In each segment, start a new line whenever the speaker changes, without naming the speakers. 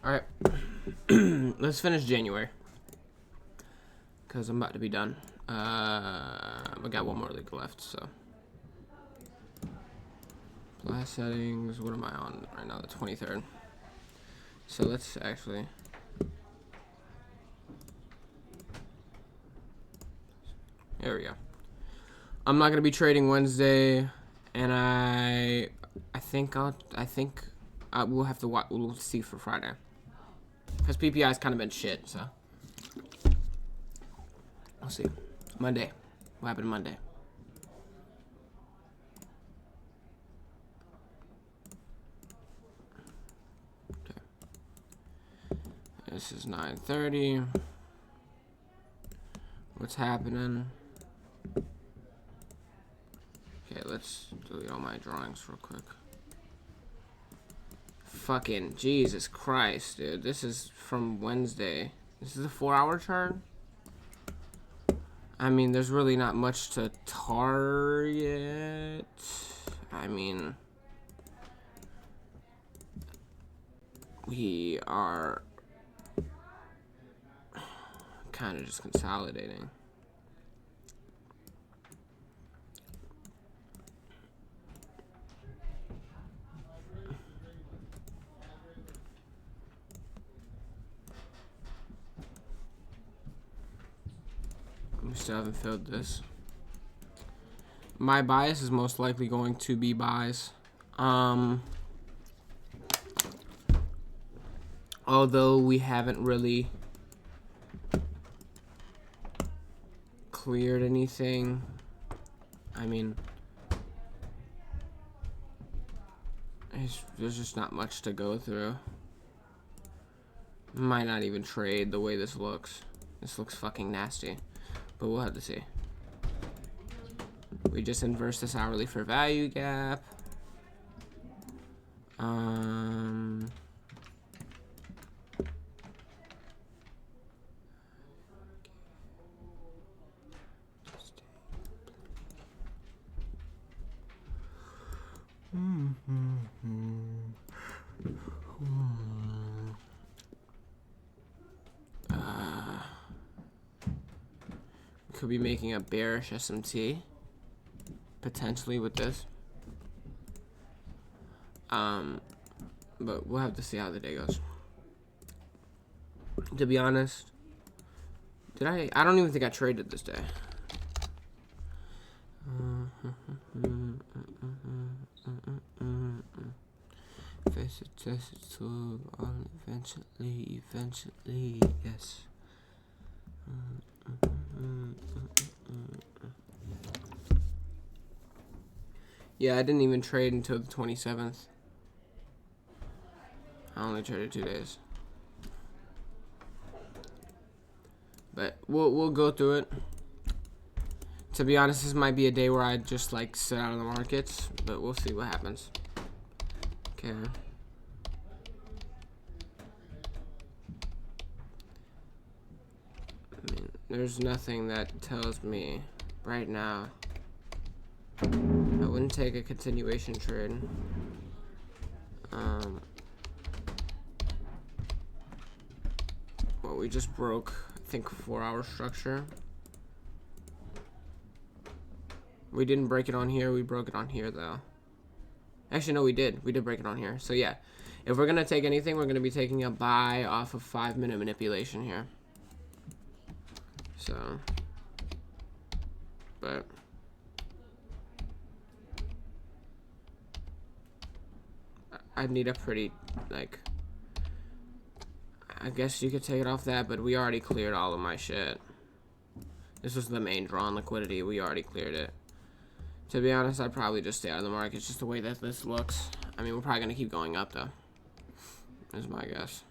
All right, let's finish January because I'm about to be done. I got one more league left, so. Class settings. What am I on right now? The 23rd. So let's actually. There we go. I'm not gonna be trading Wednesday, and I think we'll have to watch. We'll see for Friday, because PPI's kind of been shit. So we'll see. Monday. What happened Monday? Okay. This is 9:30. What's happening? Okay, let's delete all my drawings real quick. Fucking Jesus Christ, dude. This is from Wednesday. This is a 4-hour chart? I mean, there's really not much to target. I mean, we are kind of just consolidating. We still haven't filled this. My bias is most likely going to be buys. Although we haven't really cleared anything. I mean, there's just not much to go through. Might not even trade the way this looks. This looks fucking nasty. But we'll have to see. We just inverse this hourly for value gap. Could be making a bearish SMT potentially with this. But we'll have to see how the day goes. To be honest, I don't even think I traded this day. Face it, test it, so on eventually, yes. Yeah, I didn't even trade until the 27th. I only traded 2 days. But we'll go through it. To be honest, this might be a day where I just like sit out of the markets, but we'll see what happens. Okay. I mean, there's nothing that tells me right now. I wouldn't take a continuation trade. Well, we just broke, I think, 4-hour structure. We didn't break it on here. We broke it on here, though. Actually, no, we did. We did break it on here. So, yeah. If we're going to take anything, we're going to be taking a buy off of 5-minute manipulation here. So. But. I'd need a pretty, like. I guess you could take it off that, but we already cleared all of my shit. This was the main draw on liquidity. We already cleared it. To be honest, I'd probably just stay out of the market. It's just the way that this looks. I mean, we're probably going to keep going up, though. Is my guess.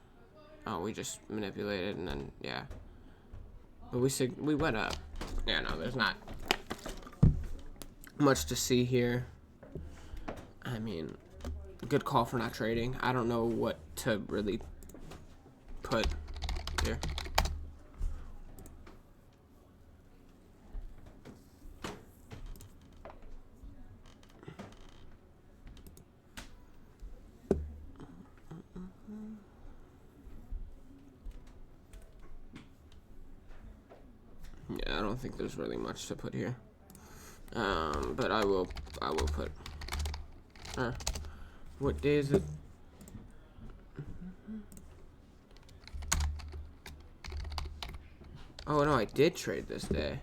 Oh, we just manipulated, and then, yeah. But we went up. Yeah, no, there's not much to see here. I mean, good call for not trading. I don't know what to really put here. I don't think there's really much to put here. But I will put. What day is it? Oh no, I did trade this day.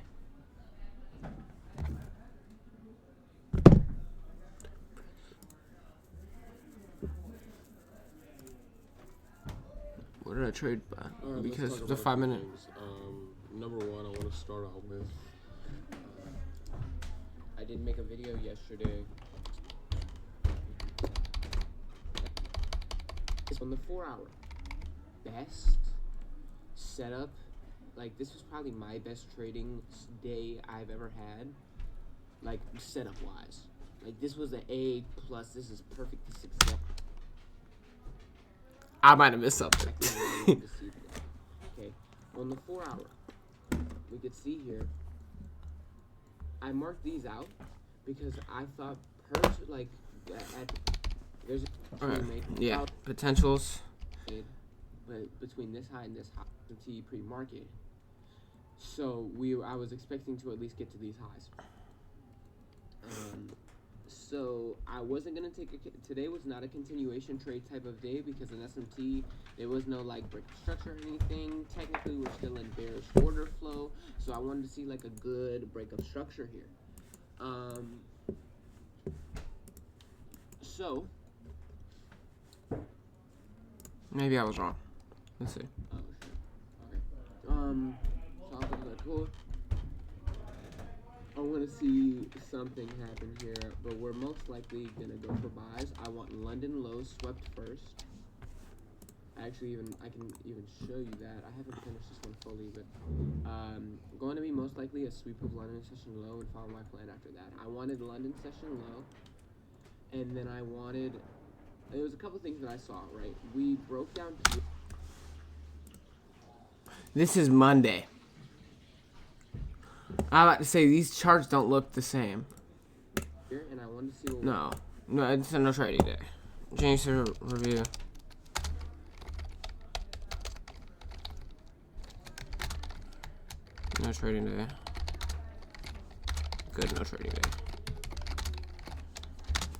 What did I trade by? Because the 5 minute.
Number one, I want to start out with.
I did make a video yesterday. It's on the 4-hour best setup. Like, this was probably my best trading day I've ever had. Like, setup wise. Like, this was an A plus. This is perfect success. I might have missed something. Okay, on the 4-hour, we could see here. I marked these out because I thought there's yeah, potentials. But between this high and this high, T pre-market. So I was expecting to at least get to these highs. So I wasn't gonna take today was not a continuation trade type of day because in SMT there was no like break of structure or anything. Technically we're still in bearish order flow, so I wanted to see like a good break of structure here. So maybe I was wrong. Let's see. Oh shit. Okay. So I was like, cool. I want to see something happen here, but we're most likely going to go for buys. I want London lows swept first. Actually, I can even show you that. I haven't finished this one fully, but going to be most likely a sweep of London session low and follow my plan after that. I wanted London session low, and then I wanted, there was a couple things that I saw, right? We broke down here. This is Monday. I'm about to say these charts don't look the same. Here, and I wanted to see what no, it's a no trading day. Change the review. No trading day. Good, no trading day.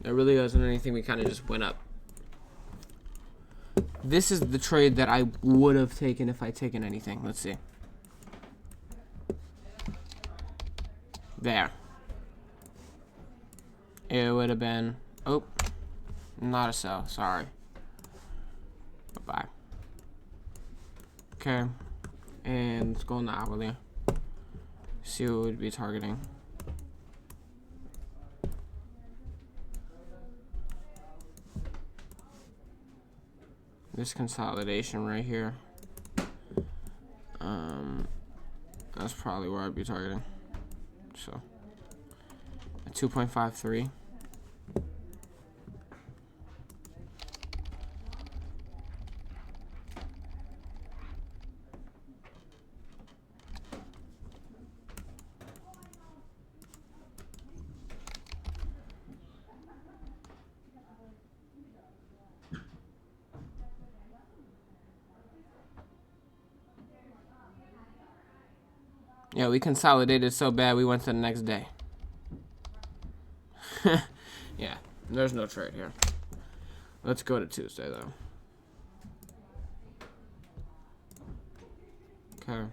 There really wasn't anything. We kind of just went up. This is the trade that I would have taken if I'd taken anything. Let's see. There. It would have been, oh, not a sell, sorry. Bye-bye. Okay, and let's go on the hourly. See what we'd be targeting. This consolidation right here. That's probably where I'd be targeting. So, at 2.53. Yeah, we consolidated so bad we went to the next day. Yeah, there's no trade here. Let's go to Tuesday though. Okay.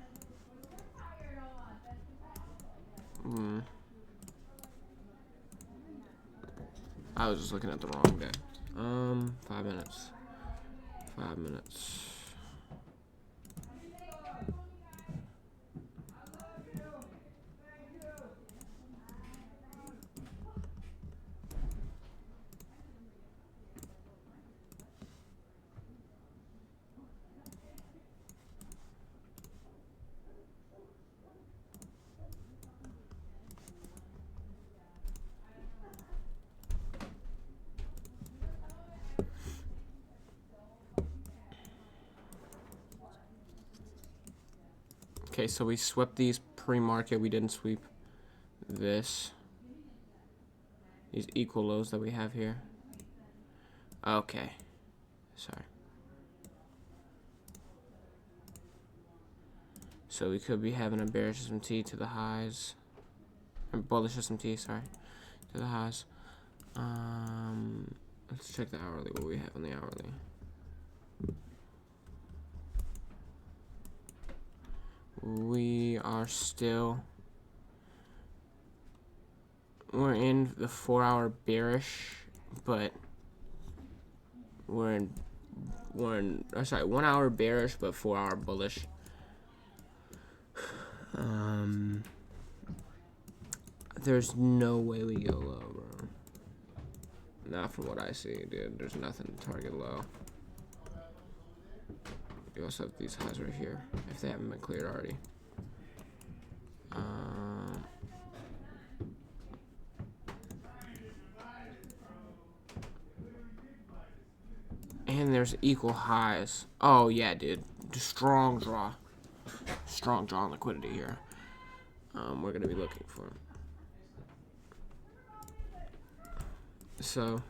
I was just looking at the wrong day. 5 minutes. 5 minutes. Okay, so we swept these pre-market. We didn't sweep this. These equal lows that we have here. Okay. Sorry. So we could be having a bearish SMT to the highs. Or bullish SMT, sorry. To the highs. Let's check the hourly. What we have on the hourly. We are still... We're in the 4-hour bearish, but we're in 1 hour bearish, but 4-hour bullish. There's no way we go low, bro. Not from what I see, dude. There's nothing to target low. We also have these highs right here, if they haven't been cleared already. And there's equal highs. Oh, yeah, dude. Strong draw. Strong draw on liquidity here. We're going to be looking for. So,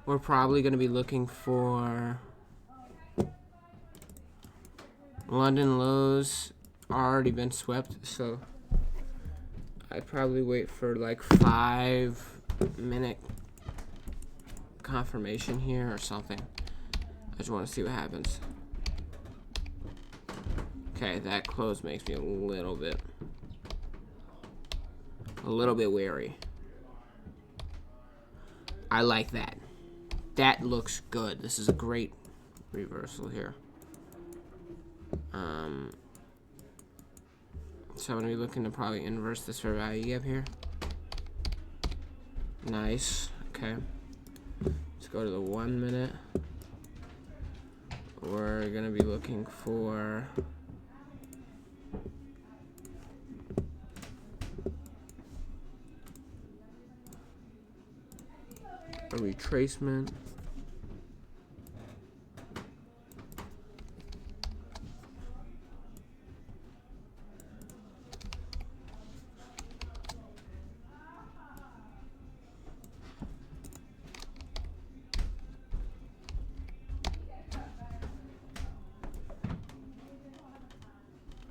we're probably going to be looking for London lows already been swept, so I'd probably wait for like 5-minute confirmation here or something. I just want to see what happens. Okay, that close makes me a little bit wary. I like that. That looks good. This is a great reversal here. So I'm gonna be looking to probably inverse this fair value gap here. Nice. Okay. Let's go to the 1 minute. We're gonna be looking for a retracement.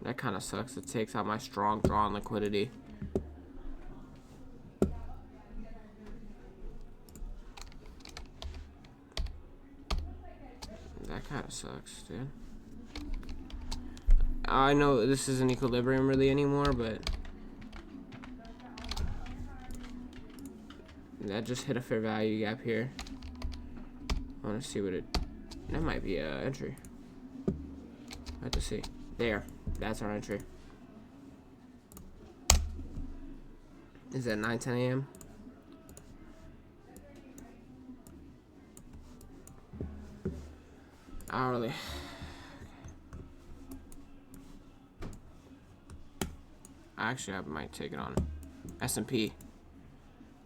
That kind of sucks. It takes out my strong draw on liquidity. That kind of sucks, dude. I know this isn't equilibrium really anymore, but that just hit a fair value gap here. I want to see what it... That might be an entry. I have to see. There. That's our entry. Is that 9:10 a.m.? Hourly. Actually, I might take it on S&P,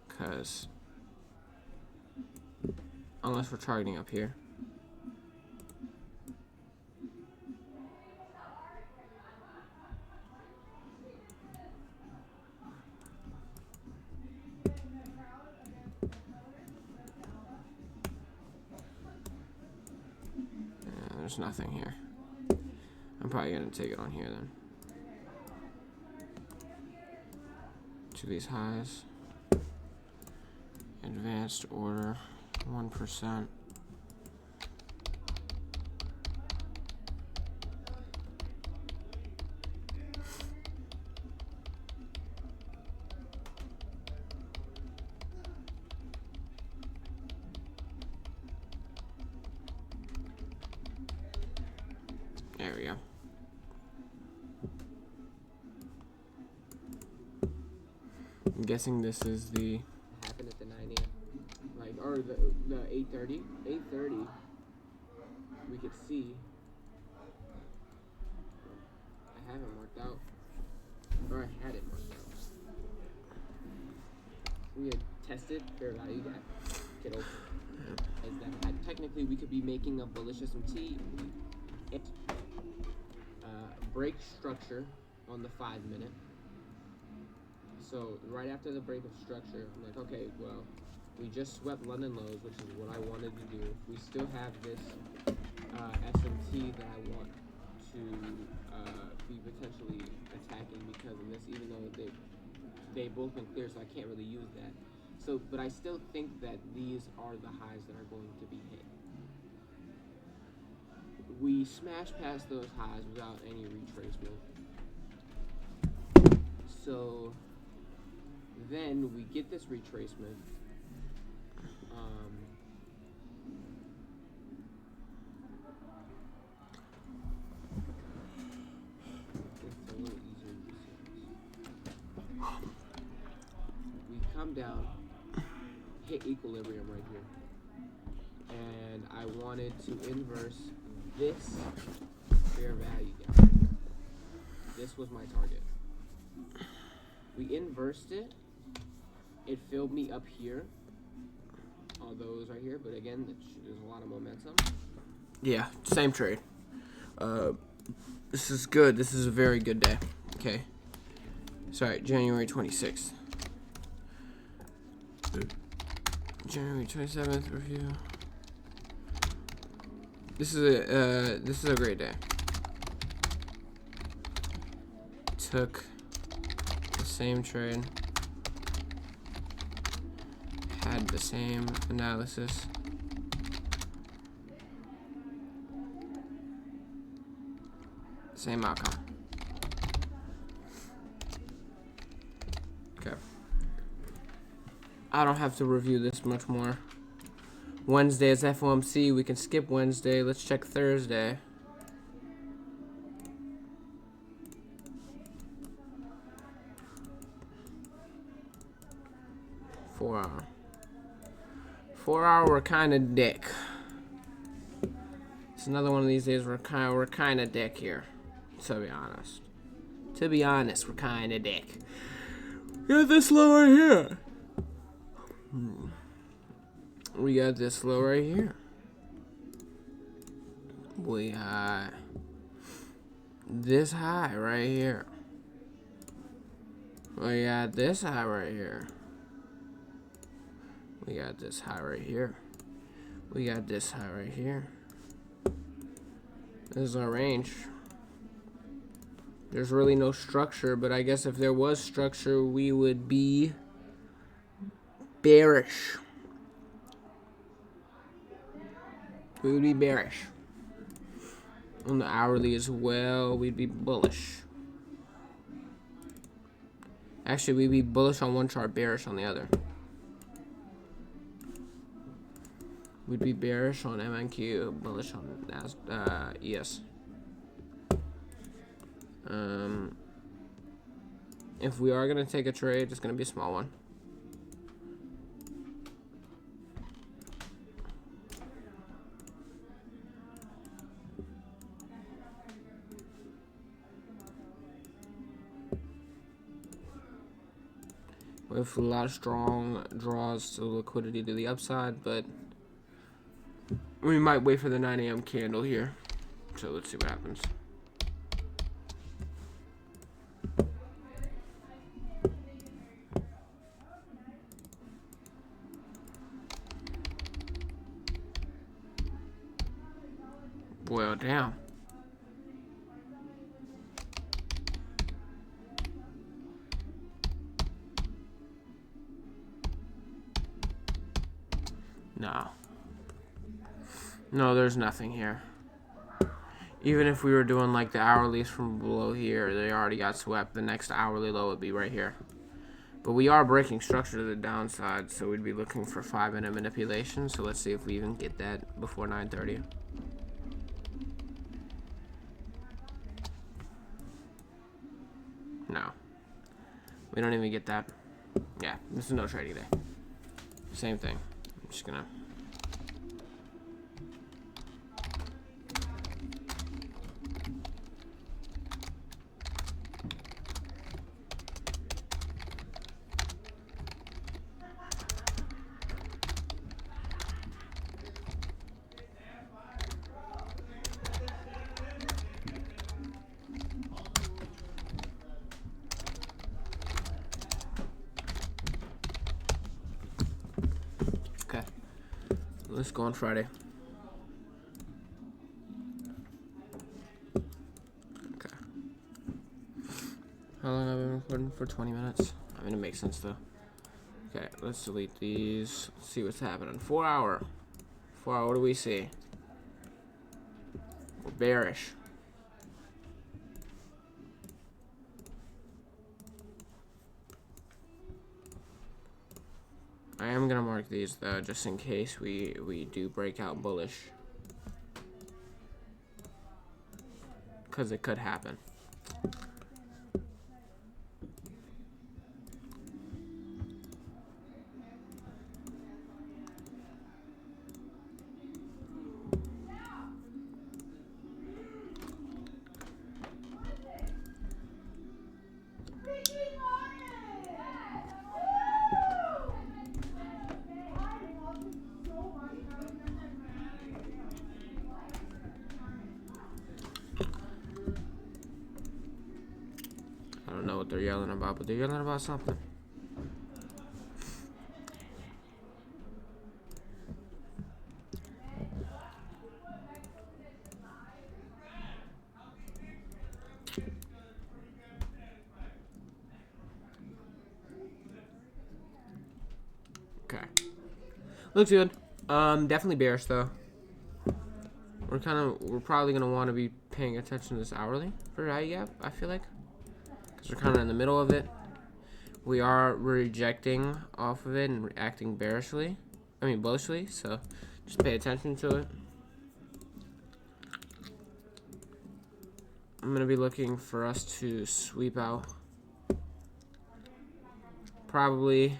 because unless we're targeting up here. There's nothing here. I'm probably gonna take it on here then. To these highs. Advanced order, 1%. There we go. I'm guessing this is the happened at the 9 a.m. like, or the 8:30. 8:30. We could see. I have it marked out, or I had it marked out. We had tested fair value gap. Get open. As that technically we could be making a bullish SMT. Break structure on the 5 minute. So right after the break of structure, I'm like, okay, well, we just swept London lows, which is what I wanted to do. We still have this SMT that I want to be potentially attacking because of this, even though they both been clear, so I can't really use that. So, but I still think that these are the highs that are going to be hit. We smash past those highs without any retracement. So then we get this retracement. It's a little easier to see this. We come down, hit equilibrium right here. And I wanted to inverse this fair value gap right here. This was my target. We inversed it. It filled me up here. All those right here, but again, there's a lot of momentum. Yeah, same trade. This is good. This is a very good day. Okay. Sorry, January 26th. January 27th review. This is a great day. Took the same trade, had the same analysis. Same outcome. Okay. I don't have to review this much more. Wednesday is FOMC. We can skip Wednesday. Let's check Thursday. Four hour, we're kind of dick. It's another one of these days we're kind of dick here. To be honest. We're kind of dick. Got this low right here. We got this low right here. We got this high right here. We got this high right here. We got this high right here. We got this high right here. This is our range. There's really no structure, but I guess if there was structure, we would be bearish. We would be bearish. On the hourly as well, we'd be bullish. Actually, we'd be bullish on one chart, bearish on the other. We'd be bearish on MNQ, bullish on ES. If we are going to take a trade, it's going to be a small one. With a lot of strong draws to liquidity to the upside, but we might wait for the 9 a.m. candle here. So let's see what happens. Well, damn. No, there's nothing here. Even if we were doing like the hourlies from below here, they already got swept. The next hourly low would be right here. But we are breaking structure to the downside, so we'd be looking for 5-minute manipulation. So let's see if we even get that before 9:30. No. We don't even get that. Yeah, this is no trading day. Same thing. I'm just gonna... Let's go on Friday. How long have I been recording? For 20 minutes. I mean, it makes sense though. Okay, let's delete these. Let's see what's happening. 4 hour. 4 hour, what do we see? We're bearish. I am gonna mark these though, just in case we do break out bullish. Because it could happen. I don't know what they're yelling about, but they're yelling about something. Okay. Looks good. Definitely bearish though. We're probably gonna want to be paying attention to this hourly for value gap, I feel like. Because we're kind of in the middle of it. We are rejecting off of it and acting bearishly. I mean bullishly, so just pay attention to it. I'm gonna be looking for us to sweep out. Probably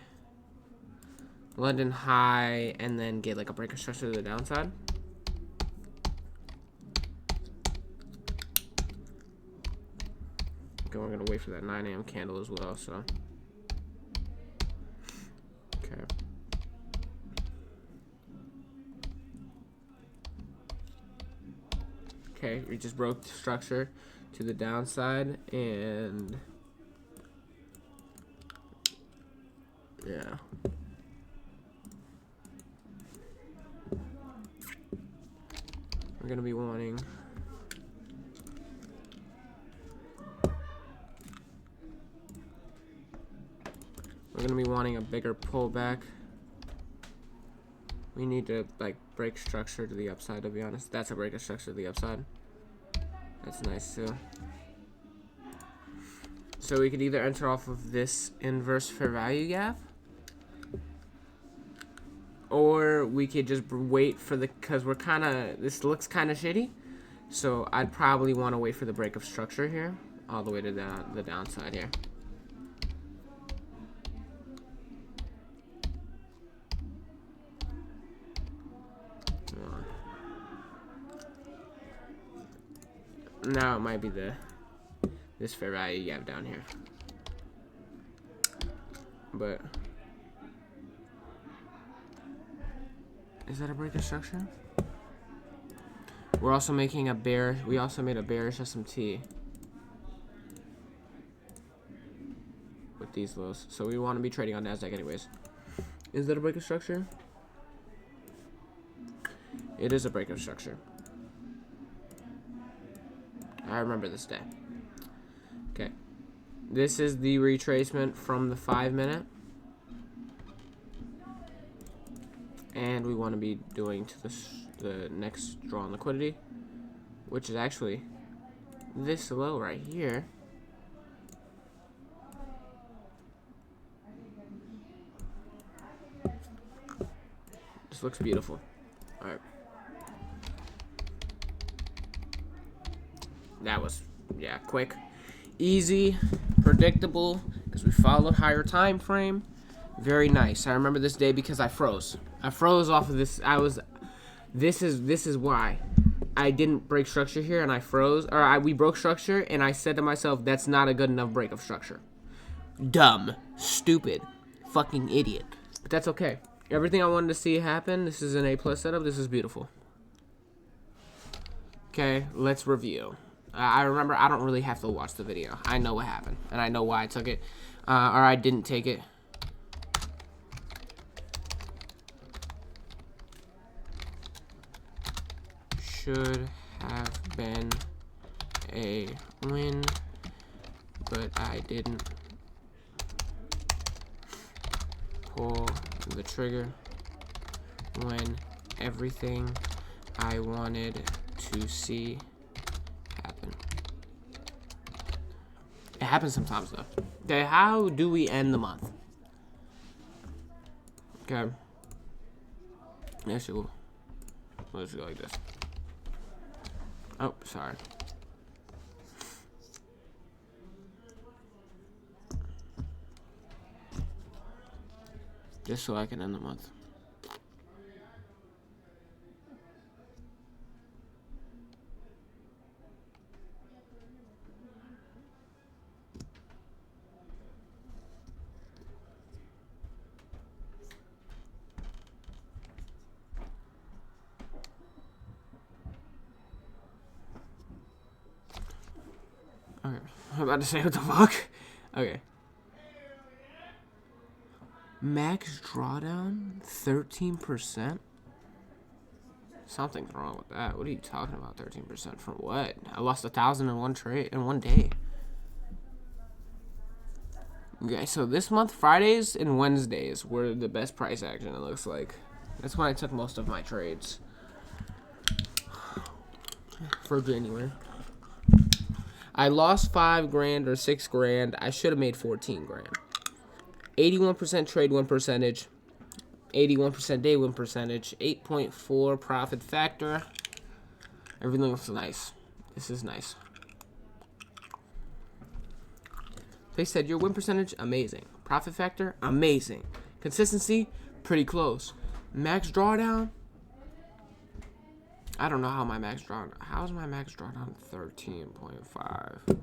London high and then get like a breaker structure to the downside. Okay, we're gonna wait for that 9 a.m. candle as well, so. Okay. Okay, we just broke the structure to the downside and yeah. We're gonna be wanting a bigger pullback. We need to like break structure to the upside, to be honest. That's a break of structure to the upside. That's nice too. So we could either enter off of this inverse fair value gap, or we could just wait for the, because we're kind of, this looks kind of shitty. So I'd probably want to wait for the break of structure here, all the way to the downside here. Now it might be this fair value gap down here, but is that a break of structure? We're also making a bear. We also made a bearish SMT with these lows, so we want to be trading on Nasdaq anyways. Is that a break of structure? It is a break of structure. I remember this day. Okay. This is the retracement from the 5-minute. And we want to be doing to the next draw on liquidity, which is actually this low right here. This looks beautiful. All right. That was, yeah, quick, easy, predictable, because we followed higher time frame. Very nice. I remember this day because I froze. I froze off of this. This is why I didn't break structure here, and I froze. Or we broke structure, and I said to myself, that's not a good enough break of structure. Dumb, stupid, fucking idiot. But that's okay. Everything I wanted to see happen. This is an A+ setup. This is beautiful. Okay, let's review. I remember I don't really have to watch the video. I know what happened, and I know why I took it, or I didn't take it. Should have been a win, but I didn't pull the trigger when everything I wanted to see happened. It happens sometimes though. Okay, how do we end the month? Okay. Let's go like this. Oh, sorry. Just so I can end the month. Okay, I'm about to say what the fuck. Okay. Max drawdown, 13%? Something's wrong with that. What are you talking about, 13% from what? I lost 1,000 in one trade, in one day. Okay, so this month, Fridays and Wednesdays were the best price action, it looks like. That's when I took most of my trades. For January. I lost 5 grand or 6 grand. I should have made 14 grand. 81% trade win percentage. 81% day win percentage. 8.4 profit factor. Everything looks nice. This is nice. They said your win percentage, amazing. Profit factor, amazing. Consistency, pretty close. Max drawdown, I don't know how my max drawdown. How's my max drawdown 13.5?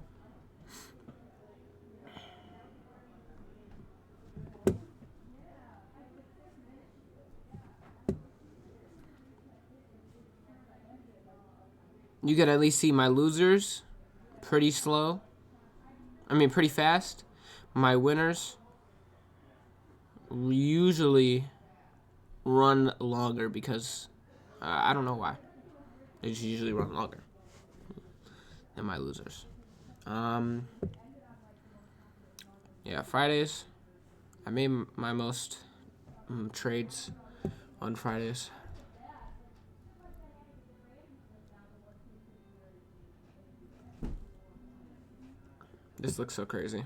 You could at least see my losers pretty slow. I mean, pretty fast. My winners usually run longer because I don't know why. They just usually run longer than my losers. Yeah, Fridays. I made my most trades on Fridays. This looks so crazy.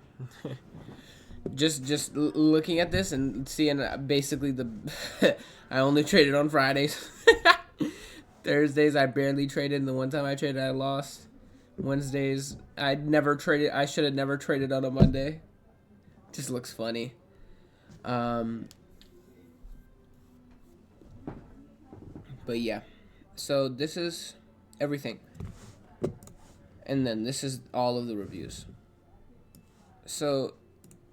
just looking at this and seeing basically the I only traded on Fridays. Thursdays I barely traded, and the one time I traded I lost. Wednesdays I never traded. I should have never traded on a Monday. Just looks funny. But yeah. So this is everything. And then this is all of the reviews. So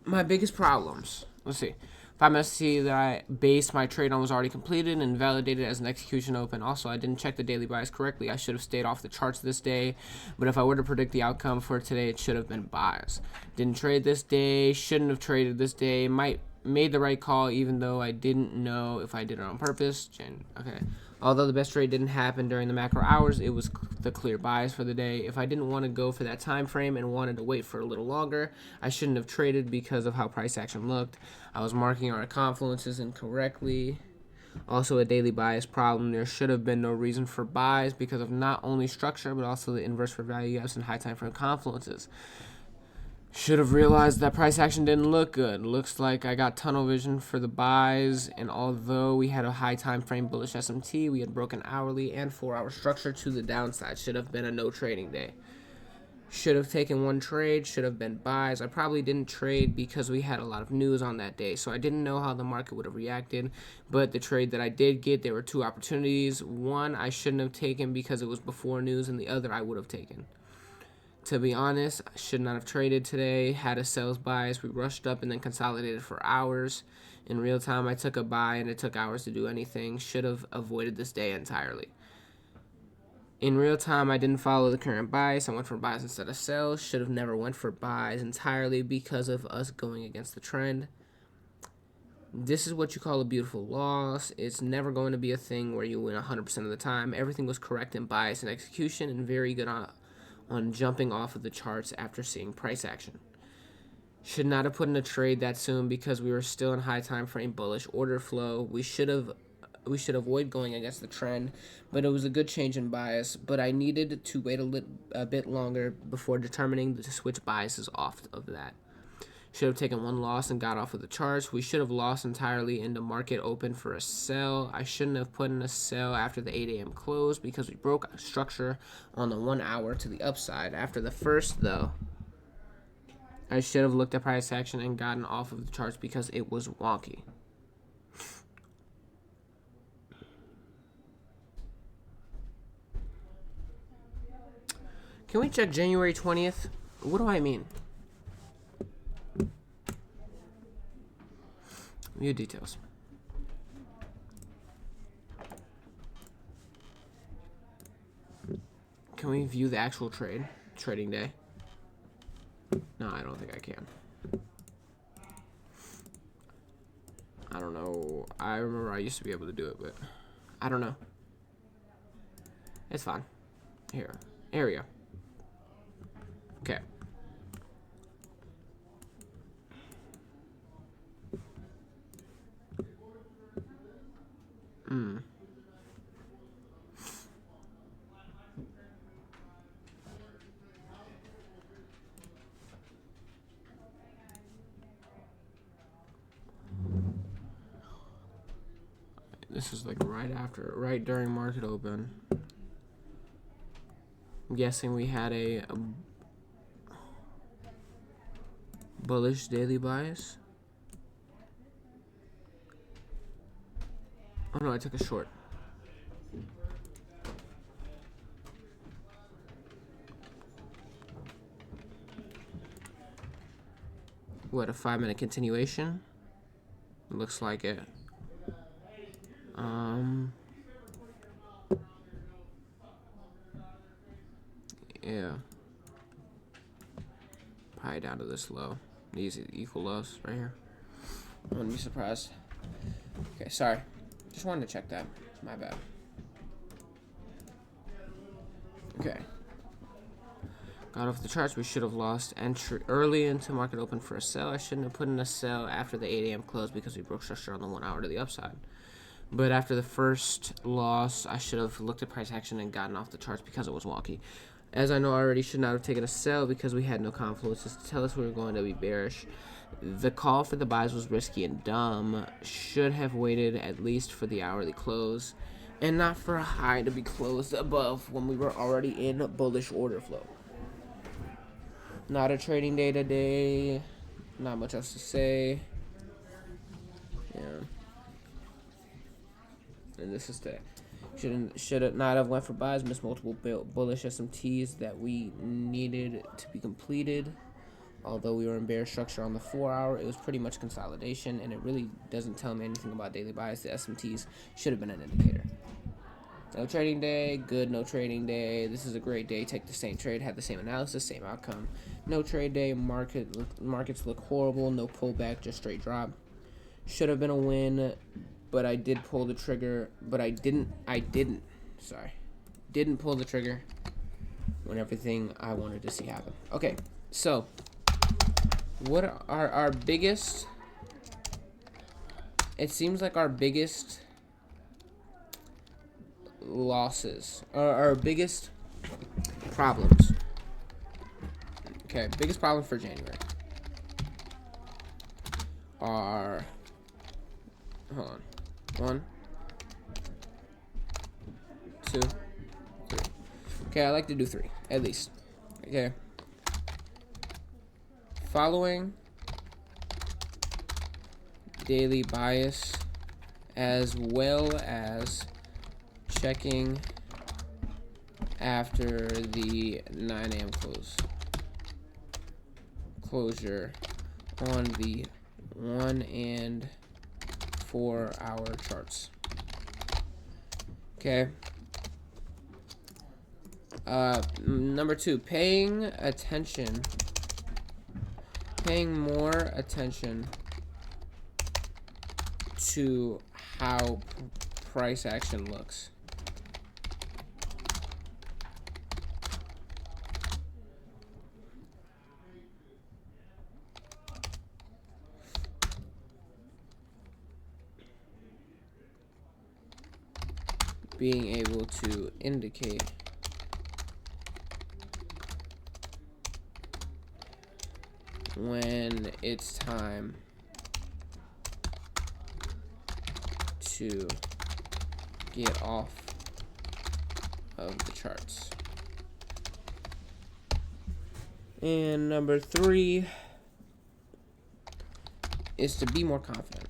my biggest problems. Let's see. If I must see that I based my trade on was already completed and validated as an execution open. Also, I didn't check the daily buys correctly. I should have stayed off the charts this day. But if I were to predict the outcome for today, it should have been buys. Didn't trade this day. Shouldn't have traded this day. Made the right call even though I didn't know if I did it on purpose. Okay. Although the best trade didn't happen during the macro hours, it was the clear buys for the day. If I didn't want to go for that time frame and wanted to wait for a little longer, I shouldn't have traded because of how price action looked. I was marking our confluences incorrectly. Also a daily bias problem. There should have been no reason for buys because of not only structure but also the inverse for value gaps and high time frame confluences. Should have realized that price action didn't look good. Looks like I got tunnel vision for the buys, and although we had a high time frame bullish SMT, we had broken hourly and 4-hour structure to the downside. Should have been a no trading day. Should have taken one trade. Should have been buys. I probably didn't trade because we had a lot of news on that day, so I didn't know how the market would have reacted. But the trade that I did get, there were 2 opportunities. One I shouldn't have taken because it was before news, and the other I would have taken. To be honest, I should not have traded today. Had a sales bias. We rushed up and then consolidated for hours. In real time, I took a buy and it took hours to do anything. Should have avoided this day entirely. In real time, I didn't follow the current bias. I went for buys instead of sells. Should have never went for buys entirely because of us going against the trend. This is what you call a beautiful loss. It's never going to be a thing where you win 100% of the time. Everything was correct in bias and execution and very good on jumping off of the charts after seeing price action. Should not have put in a trade that soon because we were still in high time frame bullish order flow. We should avoid going against the trend, but it was a good change in bias. But I needed to wait a bit longer before determining to switch biases off of that. Should have taken one loss and got off of the charts. We should have lost entirely in the market open for a sell. I shouldn't have put in a sell after the 8 a.m. close because we broke structure on the 1 hour to the upside. After the first, though, I should have looked at price action and gotten off of the charts because it was wonky. Can we check January 20th? What do I mean? View details. Can we view the actual trading day? No, I don't think I can. I don't know. I remember I used to be able to do it, but I don't know. It's fine. Here. Area. Okay. This is like right during market open. I'm guessing we had a bullish daily bias. Oh no, I took a short. What, a 5-minute continuation? Looks like it. Yeah. Probably down to this low. These equal lows right here. I wouldn't be surprised. Okay, sorry. Just wanted to check that. My bad. Okay. Got off the charts. We should have lost entry early into market open for a sell. I shouldn't have put in a sell after the 8 a.m. close because we broke structure on the 1 hour to the upside. But after the first loss, I should have looked at price action and gotten off the charts because it was wonky. As I know already, should not have taken a sell because we had no confluences to tell us we were going to be bearish. The call for the buys was risky and dumb. Should have waited at least for the hourly close and not for a high to be closed above when we were already in bullish order flow. Not a trading day today. Not much else to say. Yeah. And this is today. Should not have went for buys. Missed multiple bullish SMTs that we needed to be completed. Although we were in bear structure on the 4 hour, it was pretty much consolidation, and it really doesn't tell me anything about daily bias. The SMTs should have been an indicator. No trading day, good, no trading day. This is a great day. Take the same trade, had the same analysis, same outcome. No trade day, markets look horrible, no pullback, just straight drop. Should have been a win, but I did pull the trigger, but I didn't pull the trigger when everything I wanted to see happen. Okay, so what are our biggest, it seems like our biggest losses, or our biggest problems. Okay, biggest problem for January are, hold on, 1, 2, 3. Okay, I like to do 3 at least. Okay, following daily bias, as well as checking after the 9 a.m. closure on the 1 and 4 hour charts. Okay. Number 2, paying more attention to how price action looks. being able to indicate when it's time to get off of the charts. And number 3 is to be more confident.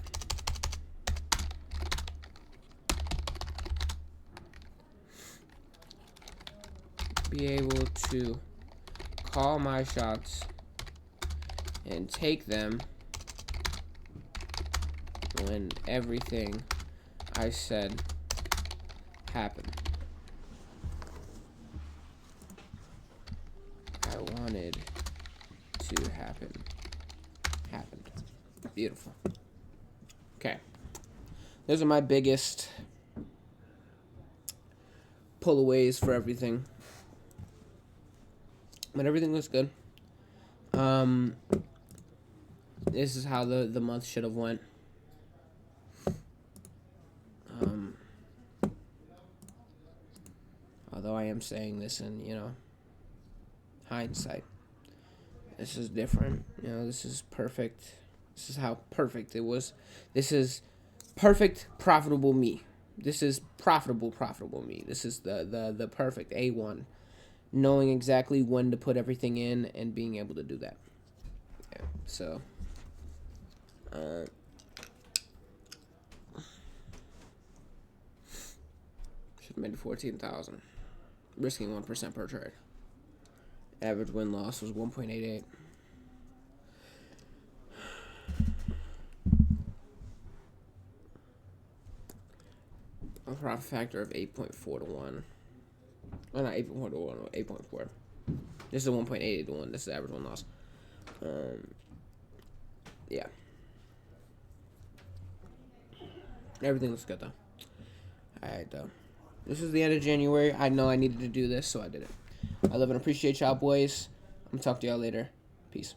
Be able to call my shots and take them when everything I said happened. I wanted to happen. Happened. Beautiful. Okay. Those are my biggest pull-aways for everything. But everything looks good. This is how the month should have went. Although I am saying this in, hindsight. This is different. This is perfect. This is how perfect it was. This is perfect, profitable me. This is profitable me. This is the perfect A1. Knowing exactly when to put everything in and being able to do that. Yeah, so should have made 14,000. Risking 1% per trade. Average win-loss was 1.88. A profit factor of 8.4 to 1. Oh, not 8.4 to 1, 8.4. This is 1.88 to 1. This is the average win-loss. Yeah. Everything looks good, though. Alright, this is the end of January. I know I needed to do this, so I did it. I love and appreciate y'all, boys. I'm going to talk to y'all later. Peace.